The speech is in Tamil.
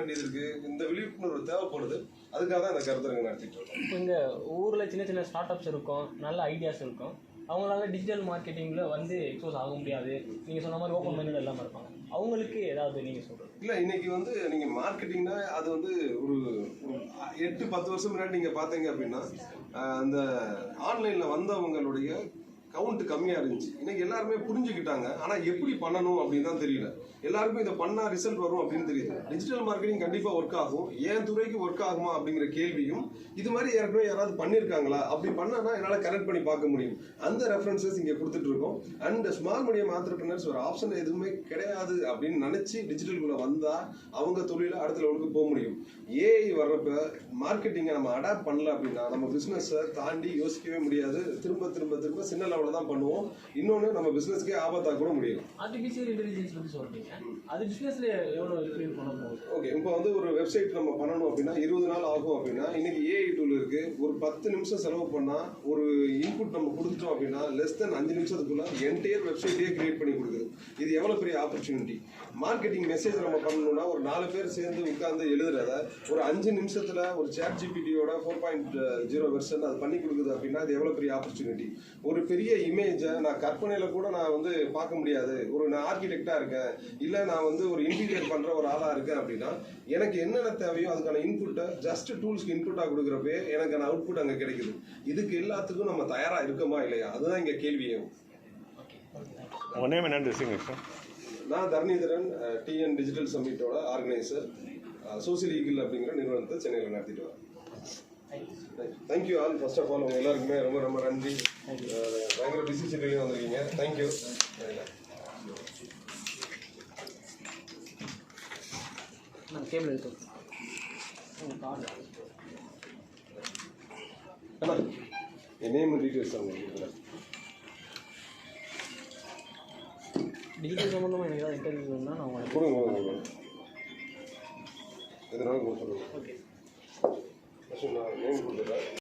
வேண்டியது இருக்கு, இந்த விழிப்புணர்வு தேவைப்படுது. அதுக்காக தான் இந்த கருத்தரங்கு நடத்திட்டு இருக்கோம். இந்த ஊரில் சின்ன சின்ன ஸ்டார்ட் அப்ஸ் இருக்கும், நல்ல ஐடியாஸ் இருக்கும், அவங்களால டிஜிட்டல் மார்க்கெட்டிங்கில் வந்து எக்ஸ்போஸ் ஆக முடியாது. நீங்கள் சொன்ன மாதிரி ஓப்பன் மைண்டட் எல்லாம் இருப்பாங்க. அவங்களுக்கு ஏதாவது நீங்கள் சொல்கிறது? இல்லை, இன்னைக்கு வந்து நீங்கள் மார்க்கெட்டிங்னா அது வந்து ஒரு 8-10 வருஷம் முன்னாடி நீங்கள் பார்த்தீங்க அப்படின்னா அந்த ஆன்லைனில் வந்தவங்களுடைய கவுண்ட் கம்மியாக இருந்துச்சு. இன்னைக்கு எல்லாருமே புரிஞ்சுக்கிட்டாங்க. ஆனால் எப்படி பண்ணணும் அப்படின்னு தான் தெரியல. எல்லாருக்கும் இதை பண்ணால் ரிசல்ட் வரும் அப்படின்னு தெரியுது. டிஜிட்டல் மார்க்கெட்டிங் கண்டிப்பாக ஒர்க் ஆகும், என் துறைக்கு ஒர்க் ஆகுமா அப்படிங்கிற கேள்வியும், இது மாதிரி ஏற்கனவே யாராவது பண்ணியிருக்காங்களா, அப்படி பண்ணால் என்னால் கனெக்ட் பண்ணி பார்க்க முடியும். அந்த ரெஃபரன்சஸ் இங்கே கொடுத்துட்டு இருக்கோம். அண்ட் ஸ்மால் மீடியம் ஆண்டர்பிரினர்ஸ் ஒரு ஆப்ஷன் எதுவுமே கிடையாது அப்படின்னு நினச்சி டிஜிட்டலுக்குள்ளே வந்தால் அவங்க தொழில அடுத்த லெவலுக்கு போக முடியும். ஏஐ வர்றப்ப மார்க்கெட்டிங்கை நம்ம அடாப்ட் பண்ணல அப்படின்னா நம்ம பிஸ்னஸை தாண்டி யோசிக்கவே முடியாது. திரும்ப திரும்ப திரும்ப சின்ன லெவலில் தான் பண்ணுவோம். இன்னொன்று நம்ம பிஸ்னஸ்க்கே ஆபத்தாக கூட முடியும். ஆர்டிஃபிஷியல் இன்டெலிஜென்ஸ் பற்றி சொல்கிறீங்க, அது பிஸ்னஸில் எவ்வளோ இம்ப்ரூவ் பண்ண போகுது? ஓகே, இப்போ வந்து ஒரு வெப்சைட் நம்ம பண்ணணும் அப்படின்னா 20 நாள் ஆகும் அப்படின்னா இன்னைக்கு ஏஐ டூல் இருக்கு. ஒரு 10 நிமிஷம் செலவு பண்ணால் ஒரு இன்புட் நம்ம கொடுத்துட்டோம் அப்படின்னா லெஸ் தென் 5 நிமிஷத்துக்குள்ள என்டையர் வெப்சைட்டே கிரியேட் பண்ணி கொடுக்குது. இது எவ்வளோ பெரிய ஆப்பர்ச்சுனிட்டி. மார்க்கெட்டிங் மெசேஜ் நம்ம பண்ணணும்னா ஒரு 4 பேர் சேர்ந்து உட்கார்ந்து எழுதுறத ஒரு 5 நிமிஷத்துல ஒரு சாட் ஜிபிடியோட 4.0 வெர்ஷன் அது பண்ணி கொடுக்குது அப்படின்னா இது எவ்வளோ பெரிய ஆப்பர்ச்சுனிட்டி. ஒரு பெரிய இமேஜை நான் கற்பனையில கூட நான் வந்து பார்க்க முடியாது. நான் ஆர்கிடெக்டா இருக்கேன், இல்லை நான் வந்து ஒரு இன்டீரியர் பண்ற ஒரு ஆளா இருக்கேன் அப்படின்னா எனக்கு என்னென்ன தேவையோ அதுக்கான இன்புட்டை ஜஸ்ட் டூல்ஸ்க்கு இன்புட்டா கொடுக்குறப்பே எனக்கான அவுட்புட் அங்கே கிடைக்குது. இதுக்கு எல்லாத்துக்கும் நம்ம தயாரா இருக்கோமா இல்லையா, அதுதான் இங்க கேள்வியே. நான் தரணிதரன், டிஎன் டிஜிட்டல் சம்மிட்டோட ஆர்கனைசர், சோசியல் ஈகிள் அப்படிங்கிற நிறுவனத்தை சென்னையில் நடத்திட்டு வரேன். Thank you all. First of all உங்க எல்லாருக்குமே ரொம்ப ரொம்ப நன்றி. பயங்கர பிஸி ஷெட்யூலையும் வந்திருக்கீங்க. தேங்க்யூ. கேபிள் எடுத்து என் நேம் டீட்டெயில்ஸ் அவங்க டிஜிட்டல் சம்மந்தமாக எனக்கு ஏதாவது இன்டர்வியூ இருந்தால் நான் உங்களுக்கு கொடுங்க. எதனாலும் கொடுத்துருங்க. ஓகே, நான் நேம் கொடுத்துட்றேன்.